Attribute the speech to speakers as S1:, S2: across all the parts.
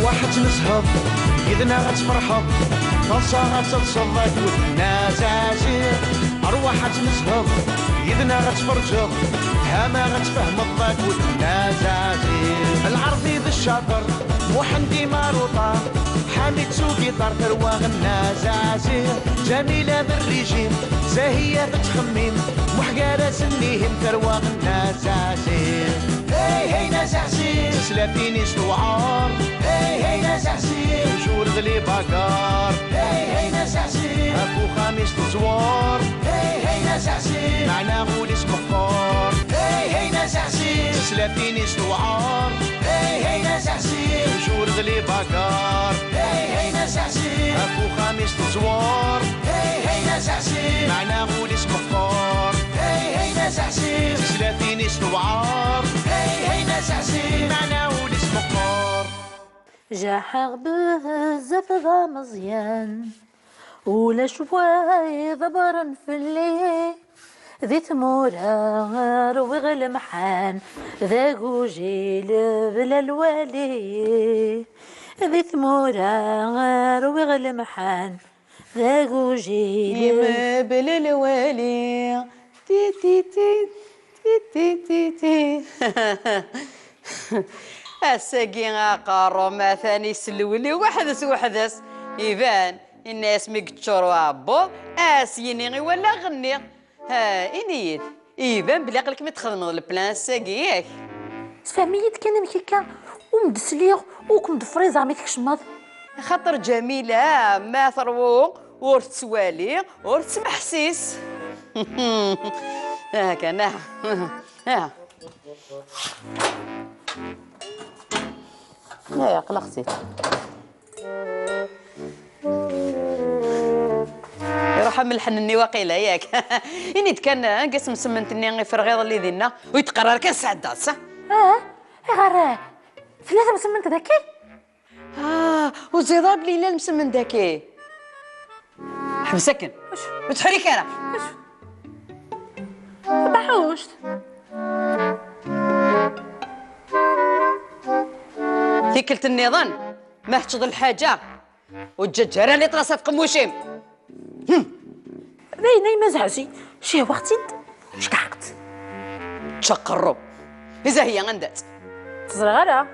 S1: واحد نسهض إذنا غتفرحض طلصة غتتصدق والناس عسير أرواح نسهض إذنا غتفرجض هما غتفهم الضاك والناس عسير العرضي ذا الشاطر وحندي ماروطة حامد سوقي طار ترواغ الناس عسير جميلة بالريجيم زاهية تتخمم وحقارة سنيهم ترواغ الناس عسير هي هي ناس عسير سلافيني سوعار هي هي ناس عسير جور غلي باكار هي هي ناس عسير اكو خامس تزوار هي هي ناس عسير معنا غولي سمقار هي هي ناس عسير سلافيني سوعار هي هي ناس عسير جور غلي باكار هي هي ناس عسير اكو خامس تزوار هي هي ناس عسير معنا غولي سمقار هي هي ناس عسير سلافيني سوعار هي هي ناس عسير معنا غولي سمقار
S2: جاحق بزاف ذا مزيان ولا شوي ضبرن في الليل ذي ثمورة وغل محان ذا قوجيل بلا الوالي ذي ثمورة وغل محان ذا قوجيل
S3: بلا الوالي تي تي تي تي تي تي الساقي قارو ما ثاني سلولي وحدث يبان الناس مقتشور وابو اسيني ولا غني ها انيت يبان بلي عقلك ما تخدم البلان الساقي ياك
S2: تفهميت كان مكيكا ومدسليغ وكم دفريز عميك كشماض
S3: خاطر جميلة ما ثروق ورث سوالي ورث محسيس هاكا نعم ها لا يا قلقتي يروح ملحنني واقيلا ياك اني كان قسم سمنتني في الرغيض اللي دينا ويتقرر كان سعدات صح
S2: غير ثلاثة مسمنت ذاكي
S3: وزيضاب ليلى المسمن ذاكي حبسكن وتحريك انا
S2: بحوشت
S3: ثيكلت النظام ما تشض الحاجه والججره اللي طراسها في قموشيم
S2: باينه مزعجي شي وقتي شكعت
S3: تشقرو اذا هي غندات
S2: صغيره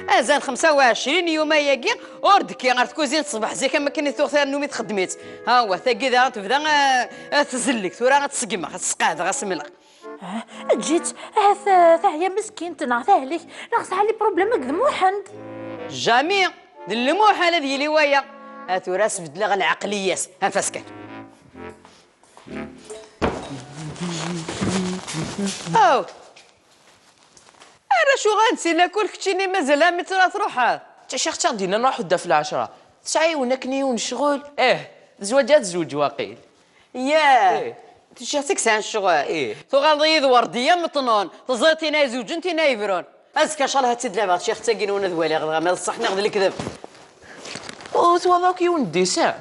S3: ازال 25 يوم ياكي اوردكي غير تكوزين الصباح زي كما كني ثوث نومي تخدميت ها هو ثاكي ذا تبدا تزلك ثورا غتسقم غتسقاد غسملق
S2: جيت ثا هي مسكين تنعثاه ليك ناقص علي بروبليم قد موحند
S3: جميع الموحله ديالي ويا ثورا سبدل غ العقليات انفاسكن او انا شو غنسي ناكل كتشيني مازال مترا تروحها
S4: انت شيخ تاخدينا نروحو دا في العشرة تسعيونا كنيون شغل زواجات زوج واقيل
S3: ياه تشيختك سان الشغل تغلظي ورديه مطنون تزيتينا زوج انتينا يبرون ازكى شالها تدلع شيخ تاكينون ذوالي غير صح ناخذ الكذب
S4: وتواضعك يون ديسان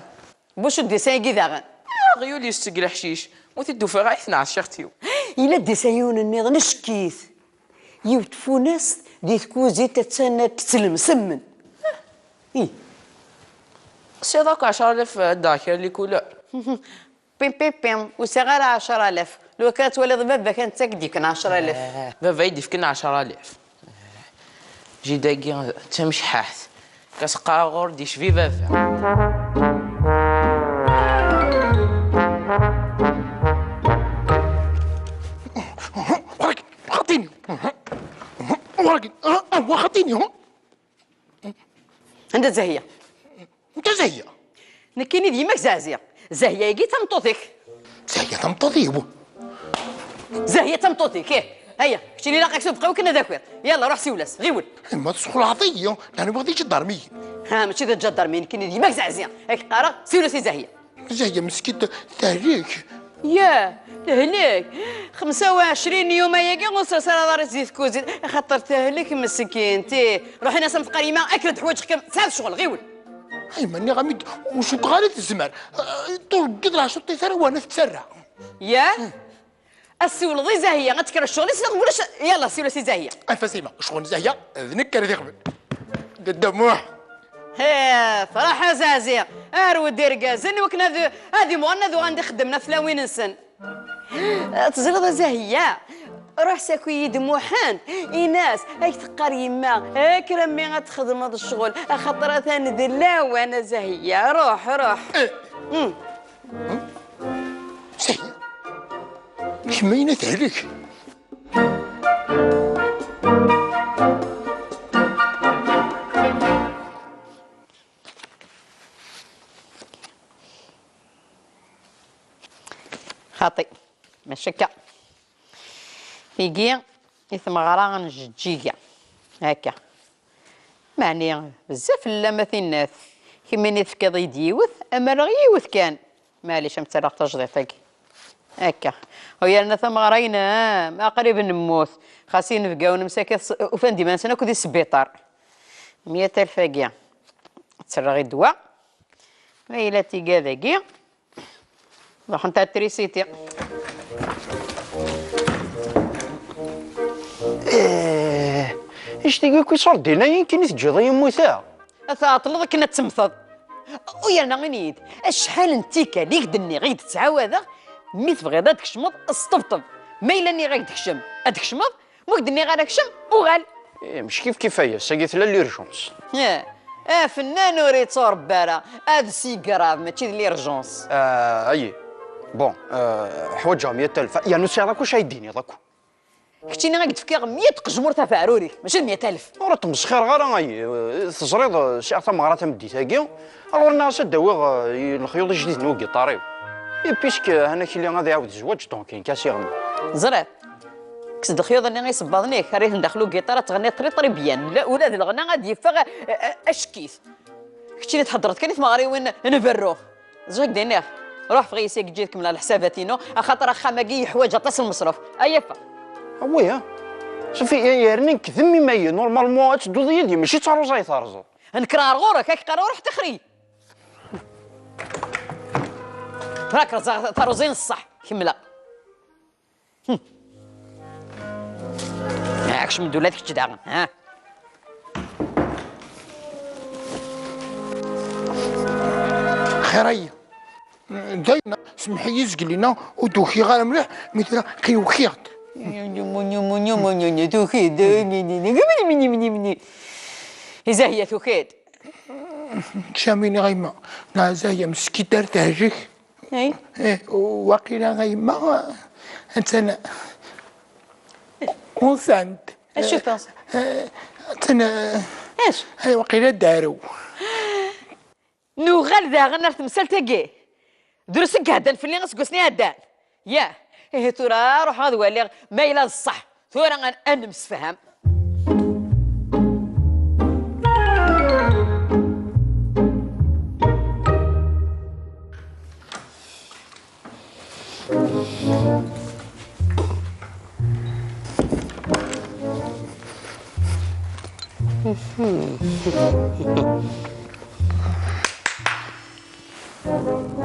S3: بوش الديسان كذا
S4: غيولي يستقل حشيش وتدو في غاية 12 شيختيو
S3: إلا الديسايون النيض نشكيث يوتفو ناس دي تكوزي تتسنى تسلم سمن
S4: سيضاك 10,000 داكر اللي كولر
S3: بيم بيم بيم وصغار 10,000 لو كانت ولد بابا كانت تكدي كان 10,000
S4: بابا يدي فكنا 10,000 جي داكي تمشي حاث كاسقا غور دي شفي بابا
S5: خاطيني هو خاطيني
S3: انت زهيه
S5: انت زهيه
S3: نكيني ديما زازيه زهيه يجي تمطوطك
S5: زهيه تمطوطي
S3: زهيه تمطوطي كيه هيا شتي لاقاك تبقاو كنا ذاكر يلا روح سولاس غيول
S5: ما تسخل عطيه انا بغيتي تضرمي
S3: ها ماشي ذا تجدر مين كيني ديما زازيه هيك قرا سولاسي زهيه
S5: زهيه مسكين تهليك
S3: ياه تهليك 25 يوم ياكي غنصر دار زيت كوزين خاطر تهليك مسكين تي روحي ناس مفقريمه اكلت حوايجك سال شغل غيول
S5: هاي ماني غامد وشو قالت الزمان طول قدرة شطي ثرى وانا تسرع
S3: ياه السول ضي زاهيه غتكر الشغل ولا يلا سولاسي زاهيه
S5: انفسيمه شغل زهيه ذنكر ذي قبل الدموع.
S3: فرح زازي ارو دير كازن وكنا هذه مؤنث وغندي خدمنا ثلاوين سن تزرد زهية روح ساكوي دموحان ايناس هاك تقار يما هاك رمي غتخدم هذا الشغل خاطر ثاني دير لا وانا زهية روح
S5: زهية كمينة عليك.
S3: خاطي مشكا فيكي يثمغرا نجيكا هكا معني بزاف لا مثينات كيما تفكض يديوث اما راه يوث كان معليش متسرق تجديطك هكا ويا لنا ثمغرينا ما قريب نموت خاصين نبقاو نمساك وفين ديما نسنا كودي السبيطار 100,000 كيا تسرغي الدواء ويلا تيكا ذاكي راح نتا التريسيتي
S6: ايش تيقول كي صار دينا يمكن تجي يموتها
S3: اثاطلض كنا تمثض ويا نغنيد شحال انتيكا ليك دني غيد تعاوذا مي تبغي تكشمض اسطبطب ما الا اني غيد تكشم اتكشمض موك دني غادا كشم وغال
S6: مش كيف هي ساقيت لا ليرجونس
S3: فنان وريت صور بارا هذا سي كراف ماشي ليرجونس
S6: اي بون حوايجها 100,000 يعني سيراكو شايديني داكو
S3: كنتيني غاك تفكير 100 قجمور تاع فعروري ماشي 100,000
S6: ورا تمسخير غير اي تزريض شي عطا مغرات مديتاكي الور الناس داوي الخيوط الجديد نوكي طاريو بيسك هنا كي اللي غادي يعاود الزواج دونك كاين كاسيغني
S3: زريط كسد الخيوط اللي غيصبضنيك راه ندخلو كيطاره تغني طري بيان لا ولاد الغنى غادي يفغ اشكيث كنتيني تحضرت كانت مغري وين نفرو زوج دينير روح في غيسيك تجيك من الحساباتينو خاطر خاماكي حوايج طاس المصرف ايفا
S6: ويا شوفي يا رني كذمي ماي نورمالمون تدو يدي ماشي تاروزاي تارزو
S3: نكرار غورك هاك قرا روح تخري هاك تاروزين الصح كملا هاكش من دولاتك تداغن ها
S5: خيرية داينا سمحي يزق لينا ودوخي غير مليح مثل كيوخيط
S3: زاهية ثوخيد
S5: شاميني غيما لا زاهية مسكيتار تهجيك
S3: اي
S5: واقيلا غيما انت كونسانت
S3: اش بونس
S5: انا
S3: اش
S5: هاي واقيلا دارو
S3: نوغال ذا غنر تمثال تاكي درسك هدان في اللي غسقسني هدان يا ايه ترى روح هذا ولي ما إلا الصح ترى أنا مسفهم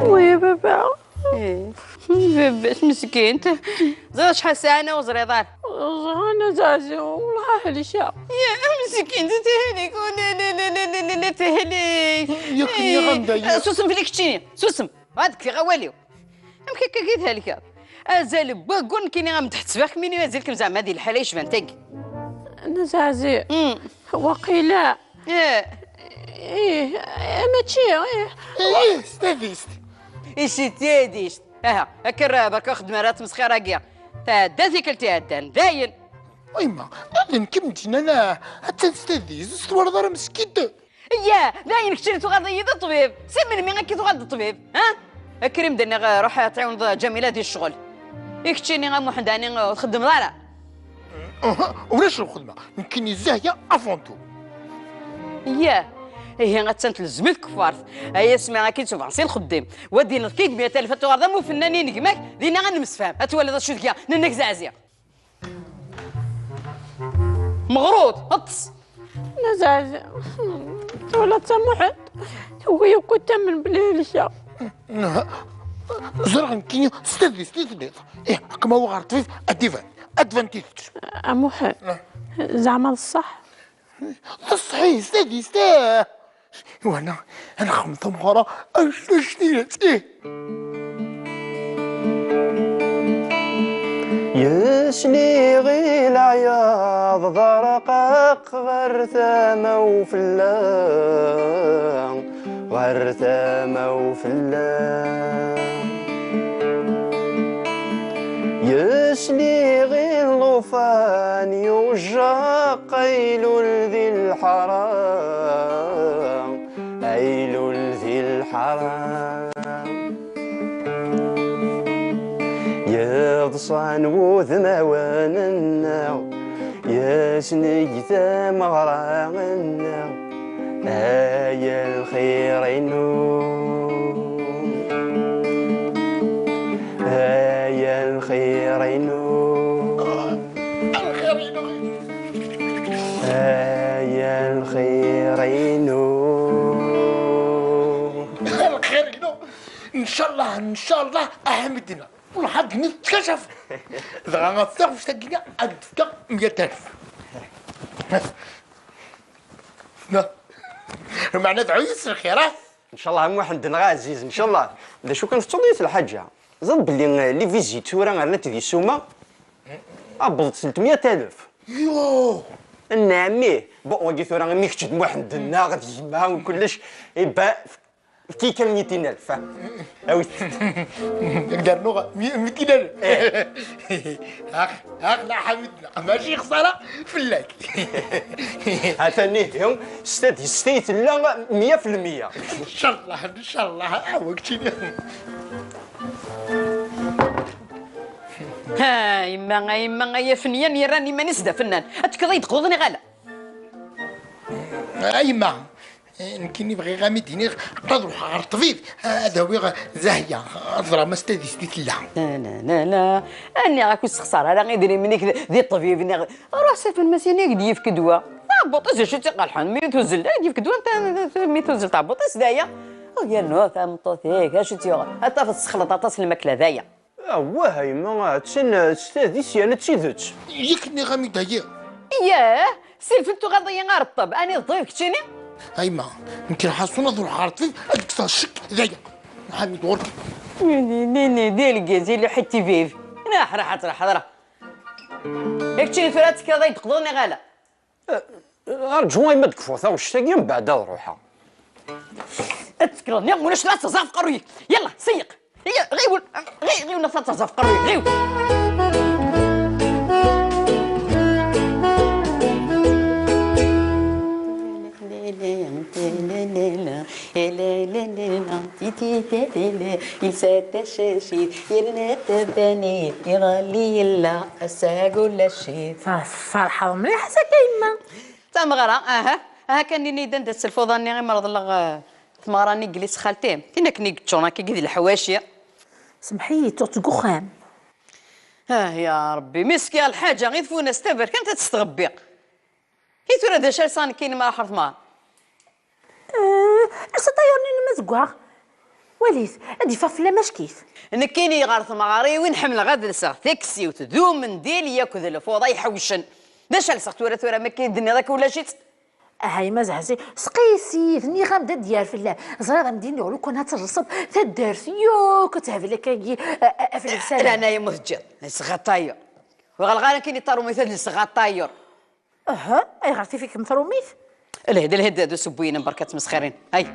S2: ويا بابا
S3: بابا مسكين زاد شحال ساعة أنا وزريضان
S2: انا زازي والله حلشة
S3: يا مسكين تهليك لا تهليك
S5: ياكني غندا
S3: سوسم فيك تشيني سوسم هذاك في غواليو يمكن كيتها لك ازال بقول كيني غمتحت سباك ميني مازالكم زعما هذه الحالة يشبان تاك
S2: انا زازي وقيلا ايه ماشي
S5: ايه استفيست
S3: ايش تيديش هكا برك خدمة راه تمسخيرة كيا تا ذيك التهدان داين
S5: ويما دادن كمتين انا حتى نستاذيز استوار دار مسكيت
S3: يا داين كشري تغادي يد الطبيب سمين مين كي تغادي الطبيب ها كريم دني روح تعاون جميلة ديال الشغل يكتشيني غا محداني تخدم دارا
S5: ولاش الخدمة يمكن الزاهية افونتو
S3: يا هي غتسنت لزمت كفارت هيا سمع كي تشوف عصير الخدام ودي الكيك 100,000 تغرد مو فنانين كيماك دينا غنمسفهم هتولد شو ذكيا ننك زعزية مغروط هطس
S2: نزازي ولا تسمحت هو كنت من بليلشة
S5: زرغن كينيو استاذيز ايه كما هو غير طفيف ادفانتيج
S2: أموحد زعما الصح
S5: صحيح سيدي ستاه وانا خمسة مغارة اش ايه
S6: يسلي غي العياض ضرقق غير ثما وفلان غير ثما وفلان يسلي غي الغفان يوجع قيل ذي الحرام عيل ذي الحرام يضصان وذمواننا يسني ثمغرانا آيا الخيرينو آيا الخيرينو آيا الخيرينو
S5: الخيرينو ان شاء الله احمدنا والحق نتكشف إذا غنصيغ في شتاقينا أدفكا 100,000 معنا دعو يسر خير
S6: ان شاء الله هم واحد دنا عزيز ان شاء الله اذا شو كان في تطليت الحاجه زاد بلي لي فيزيتورا غير تدي سوما ابلط 300,000
S5: يوه
S6: نعمي بون قلت راه مي كتب واحد دنا غادي يجمع وكلش يبقى كي كان 200,000 اوي
S5: نقرنوها 200,000 لا حمدنا ماشي خساره فلاك
S6: هاتني ستيت لا 100%
S5: ان شاء الله وقتي
S3: ها يما يا فنيان يا راني مانيش دا فنان اتكضي تقوضني غالا
S5: ايما يمكن نبغي غامديني نروح على الطبيب هذا هو زاهيه اضرب ما ستديت لا
S3: لا اني راك خساره راه غيدير منك ذي الطبيب روح سيف المسيني قد يفك دواء بوطيس شي تقلحن مي توزل يفك دواء انت مي توزل تاع بوطيس دايا يا نو تاع مطوثيك اش تيغ حتى في السخلط طاس الماكله ذايا
S6: واه يما تسن ستاديس انا تسيدت
S5: يكني غامي دايا
S3: ياه سيلفتو غاضي غير الطب اني الضيف كتشيني
S5: ايما يمكن حاسونا نروح على الطبيب هذيك صار الشك ذايا حامد ورك
S3: ني ديال الكازي اللي حتي فيف راح حضره ياك تشيني فراتك غادي تقضوني غالا
S6: ارجو ما تكفوثا واش تاقي من بعد روحها
S3: اتكرني ولاش لا تصاف قرويك يلا سيق غيول غيول تصاف قرويك غيول يلساتشاشي يرنتبني يغلي لا اساقول الشيء
S2: فرحه مليحه كايما
S3: تم غرا كاني نيدان دات الفوضاني غير مرض الله ثماراني جليس خالتي كنا نيكتشونا كي قد الحواشيه
S2: سمحي تقخام
S3: يا ربي مسكي الحاجه غير فونا استبر كانت تستغبي كي ترى دا شال كاين ما راح ثمار
S2: طيورني ما زكوا وليد ادي فافلا ماش كيف
S3: انا كايني غار ثماري وين حمل غاد لسا تاكسي وتذوم من ديل ياكل الفوضى يحوشن دا شال ثورة ما كاين الدنيا ذاك ولا شيت
S2: هاي ما زعزي سقيسي ثني غامدا ديال فلا زرا غندير لو كون هترصب تدارس يو كتهبل لك كي في البسالة
S3: لا انا يا مهجر صغطاير وغالغالا كاين طارو مثل صغطاير
S2: اي غرتي فيك مثروميت
S3: الهدا هادو سبوينا بركات مسخرين هاي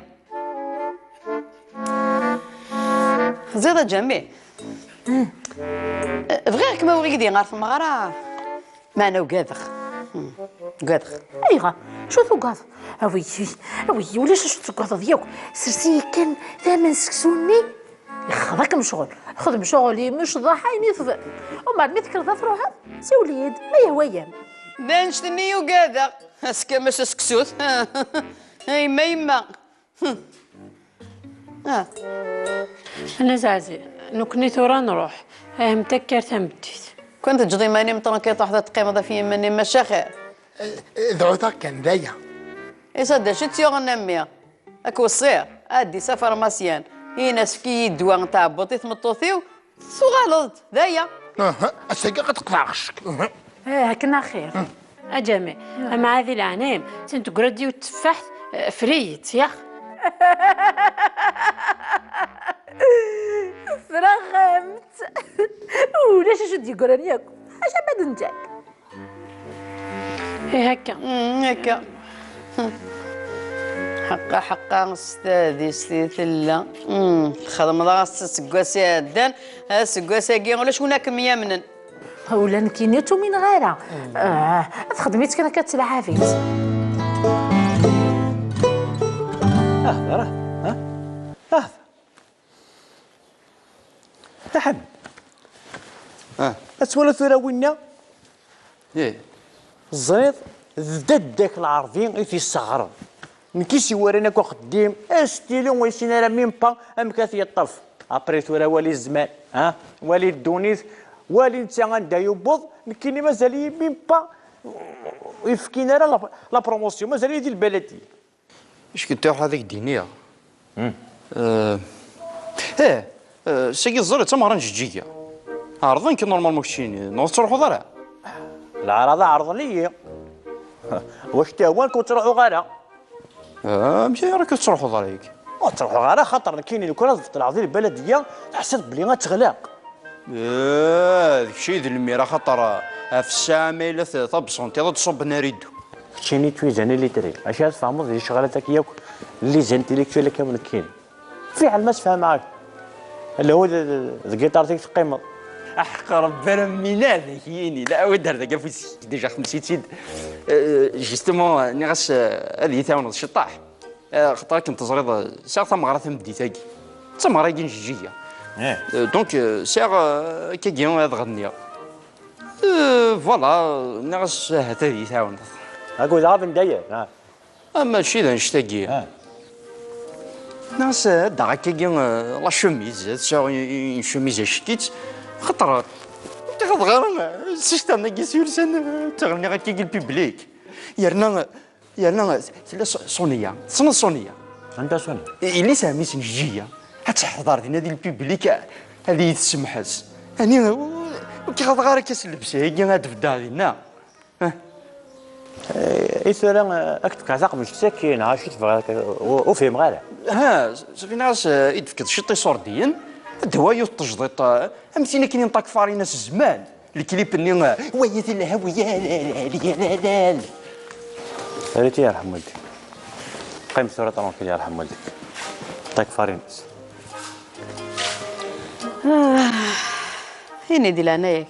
S3: زيد جميع بغيك ما وليدي غارف المغاره ما انا وقاذخ
S2: ايغا شو ثقاض اوي ولاش شو ثقاض ديالك سرسي كان ثمن سكسوني يخذك من شغل خذ من شغلي مش ضحايني ثفل ومن بعد ما تكرر تروح سي وليد ما يهويا
S3: دانشتني وقاذخ اسكا مش سكسوت هاي ما يما
S7: انا زعزي نكني ثورا نروح متكر تمديت
S3: كنت تجضي ماني مطرنكي طاحت تقيمة في مني ماشا خير
S5: ذعوتها كان ذايا
S3: يصدق شو تيوغ النمية اكو الصير ادي سفر ماسيان يناس كي يدوا نتاع بوطيث مطوثيو سو غلط ذايا
S5: الساقه قد تقطع خشك
S2: كنا خير
S7: اجامي مع هذه العنايم تنتقردي وتفاح فريت يا
S2: فرغمت ولاش شو يقول ياك حاجه بعد نتاعك
S7: ايه هكا
S3: هكا حقا استاذي ستيثلا الخدمة دا سكواسي هدان سكواسي كي ولا شكون هاك ميامنن
S2: ولا نكينيتو من غيرها خدميت كان كتلعافيت
S8: راه ها تحمد أتولى ثورة وينا الزريط ذد داك العرضين في الصغر نكيسي وريناك وخديم استيلون ويسينا راه ميم با ام كاثي الطف ابري ثورة والي الزمان والي الدونيث والي نتا غندا يوبض نكيني مازال ميم با يفكينا راه لا بروموسيون مازال يدير البلديه
S6: اش كنتاوح هذيك الدينيه ساقي الزر تما راه جيجيا عرضين كي نورمالمون كشيني نوض تروحوا ضرع
S8: العراضه عرض ليا واش تا هو كنت تروحوا غالا
S6: مشي راك تروحوا ضرعيك
S8: تروحوا غالا خاطر كاينين كره في العرضيه البلديه تحسب بلي غتغلق
S6: داك الشيء ذي الميرا خاطر في الساعه ميله طبسون تيضا تصب ناريدو
S8: تشيني تويزاني اللي دري اش تفهموا ذي شغلاتك ياك اللي زانتيليكتوال كامل كاين في علم ما تفهم معاك اللي هو الجيتار ديك تقيمض
S6: احق ربنا من هذا هيني لا ودار ذاك فيس ديجا 50 سيد جوستومون ني غاس هذه تاعنا الشطاح خاطر كنت زريضه ساعه ثما غرا ثم ديتاكي ثما راكين جيجيه دونك ساعه كيجيون هذا غنيه فوالا ني غاس هذه تاعنا
S8: اقول غاب نداير
S6: اما الشيء ذا نشتاقي ناس دا كيجيون لا شوميز تساوي شوميز شكيت خطر تاخذ غير سيشتا ناقي سيرسن تغني غاكي البيبليك يرنا صونيه صونيه
S8: عندها صونيه
S6: اللي سامي سنجيه حتحضر دينا ديال البيبليك هذه تسمحس هاني كياخذ غير كاس اللبس هي غاد بدا لينا
S8: ايثرا اكتب كازاق مش ساكن عاشت وفهم غير
S6: صافي ناس يدفك شطي صورديين الدوايا والتجديط امثينا كاينين طاك فاريناس الزمان الكليب ني ويا الهويه لا
S8: ريتي يرحم والديك قيم ثورة طرونكيل يرحم والديك طاك فاريناس
S3: هيني دي لانايا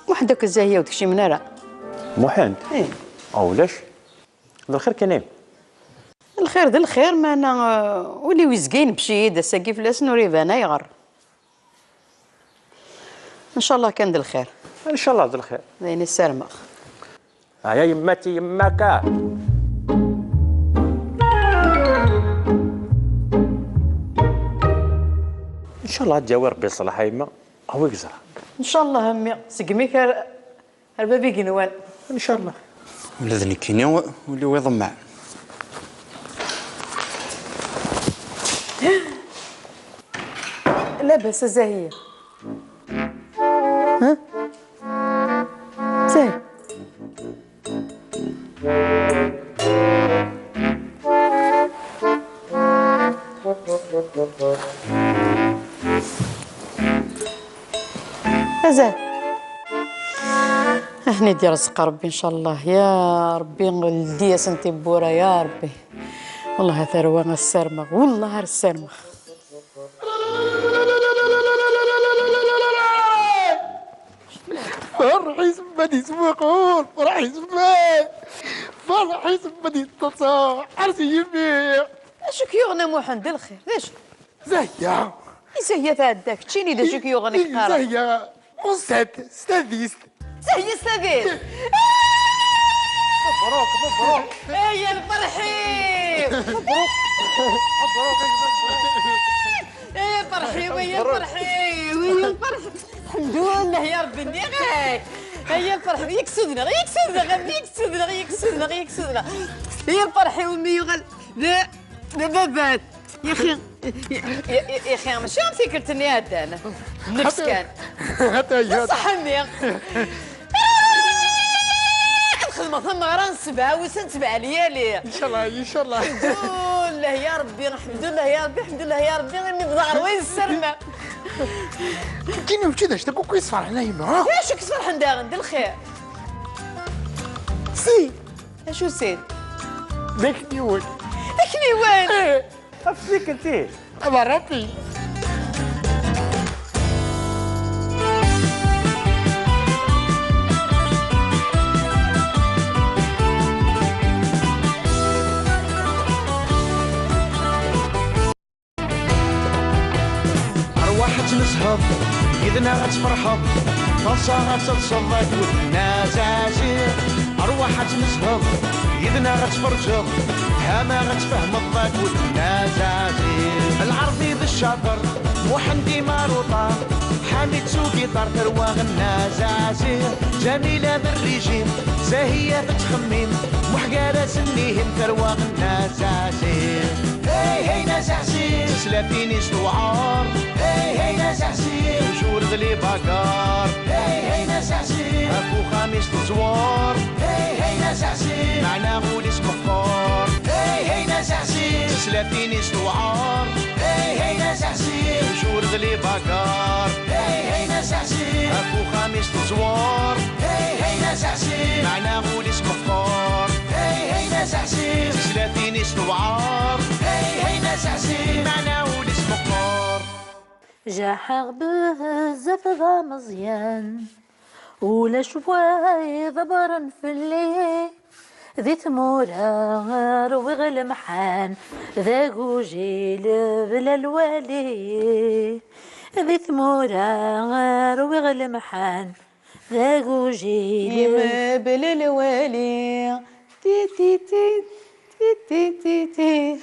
S3: وحدك الزاهيه وداكشي من راه
S8: محمد او لاش الخير كاين
S3: الخير ذا الخير ما انا ولي ويزكين بشي دا ساقي فلاس نوريبانا يغر ان شاء الله كان ذا الخير
S8: ان شاء الله ذا الخير
S3: زين السرمخ
S8: يا يماتي يماك ان شاء الله تجاوي ربي يصلح يما هو يقزر
S3: ان شاء الله همي سقميك البابي قنوان
S8: ان شاء الله
S6: ولا ذني كيني ولي يضمع
S3: لا بس زاهيه ها زين زين هني ديال رزق ربي ان شاء الله يا ربي ولدي سنتي بورا يا ربي والله ثروه السرمغ والله السرمغ
S5: فرحي سبني سوقون فرحي سبني فرحي سبني تصاح عرسي يبيع
S3: اشوك يغنى محمد الخير ليش
S5: زهية
S3: زهية تاعداك تشيني دا شوك يغني قارا
S5: زهية استاذيست
S3: زهية استاذيست
S5: مبروك مبروك
S3: يا الفرحي
S5: مبروك
S3: يا الفرحي ويا الفرحي ويا الفرحي الحمد لله يا ربي النغاي هيا الفرحي يكسدنا يكسدنا هي الفرحي ومي يغل بابات يا اخي يا اخي ماشي فكرتني هذا انا نفس كان
S5: حتى هي
S3: صح النيق نخدم ثم غير نسبها وسنتبع ليالي.
S5: ان شاء الله ان شاء الله.
S3: الحمد لله يا ربي، الحمد لله يا ربي، الحمد لله يا ربي، غير نبدا وين السرمه.
S5: كاين وجه داش تاكو كويس فرحنا يما.
S3: اش كتفرح ندير ندير الخير.
S5: سي
S3: اشو سيد؟
S5: ذاك نيول.
S3: لكني وين؟
S5: ايه
S8: افيك انت
S5: ابا ربي.
S1: تنسهض إذنا غتفرحض طلسة غتتصدق والناس عسير أرواح تنسهض إذنا غتفرجض هما غتفهم الضاك والناس عسير العربي بالشاطر محمدي ماروطة حامد سوقي طار ترواغ الناس عسير جميلة بالريجيم زاهية بتخميم محقالة سنيهم ترواغ الناس عسير هي هي ناس عسير تسلافيني استوعار هي ناس عسير وجور ذلي باكار هي ناس عسير اكو خميس تزوار هي ناس عسير معنا غول اسمه فار هي ناس عسير تسلافيني استوعار هي ناس عسير وجور ذلي باكار هي ناس عسير اكو خميس تزوار هي ناس عسير معنا غول اسمه فار هي ناس عسير تسلافيني استوعار هي ناس عسير معنا غول اسمه فار
S2: جاحق بزاف ذا مزيان ولا شوي ضبرن في الليل ذي ثمورة روغ محان ذا قوجيل بلا الوالي ذي ثمورة روغ محان ذا قوجيل
S3: بلا الوالي تي تي تي تي تي تي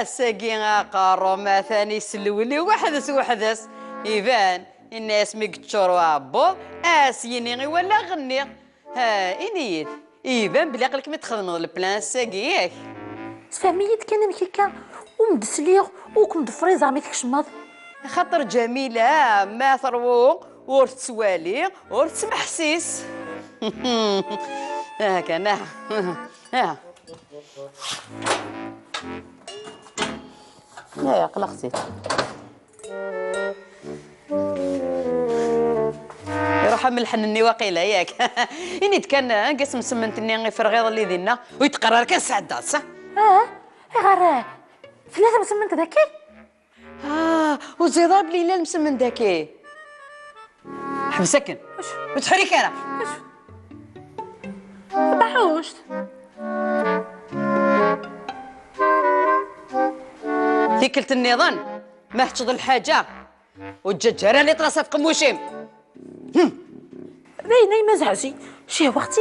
S3: الساقي قارو ما ثاني سلولي وحدث يبان الناس ميكتشور وابو اسيني ولا غني ها انيت يبان بلي قلك ما تخدم البلان الساقي ياك
S2: تفهميت كان مكيكا ومدسليغ وكم دفري زعما تكشمض
S3: خاطر جميلة ما ثروق ور تسوالي ور تسمح حسيس كان ها لا يا قلقتي يروح ملحنني واقيلا ياك إني كان قسم سمنتني في الغيض اللي دينا ويتقرر كان سعدات صح؟
S2: غير ثلاثة مسمنت ذاكي
S3: وزيضا بلي لا مسمن ذاكي حبس سكن وتحريك انا
S2: بحوشت
S3: ثيكلت النظام ما تشغل الحاجة والججرة اللي طراسها في قموشيم
S2: باينة مزعجي شي وقتي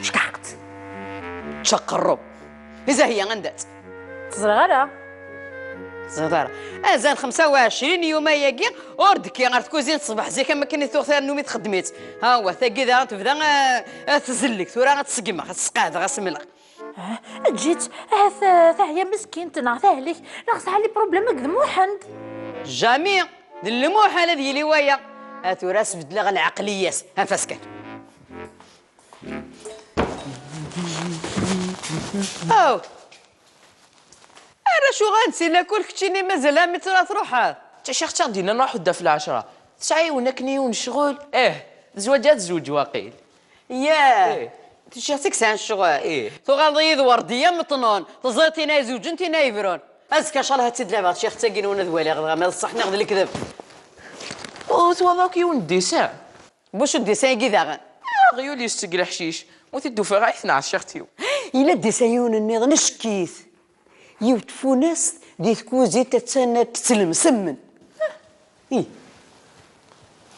S2: شكعقت
S3: تشقرب إذا هي غندات
S2: صغيرة
S3: صغيرة أزال 25 يوم ياكي أوردكي غير تكوزين الصباح زي كما كني ثوث نومي تخدميت ها هو ثاكي ذا تبدا تزلك ثورا غتسقمها غتسقاد غسملغ
S2: جيت ثاهي مسكين تنعث عليك ناقص علي بروبليم قد موحند
S3: جميع الموحل هذه لي ويا ثورا سبد لغ العقليات هنفسكن أو أنا شو غنسي ناكل كتشيني مازال مترا تروحها
S4: تا شي اختار دينا نروحو دا في العشرة تسعي ونكني ونشغل زواجات زوج واقيل
S3: ياه تشيختك سان الشغل تو غنضيض ورديه مطنون تزيتينا زوج انتينا يفرون ازكى شالها تدلع شيخ تاكين ون ذوالي غدا ما صح ناخذ الكذب
S4: وتواضاكي ونديسان
S3: بوش الديسان كذا
S4: غيولي يستقل حشيش وتدو في غاية 12 شختيو
S3: إلا ديسايون النيض نشكيث يوتفو ناس دي تكوزي تتسنى تسلم سمن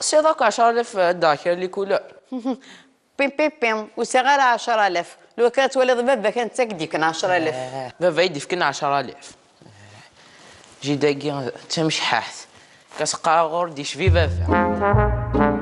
S4: سيضاك 10,000 داكر اللي كولر
S3: بيم بيم بيم وصغار 10,000 لو كانت ولد بابا كانت تكدي كان 10,000
S4: بابا يدي فكنا 10,000 جي داكي تمشي حاث كاس قاغور دي شفي بابا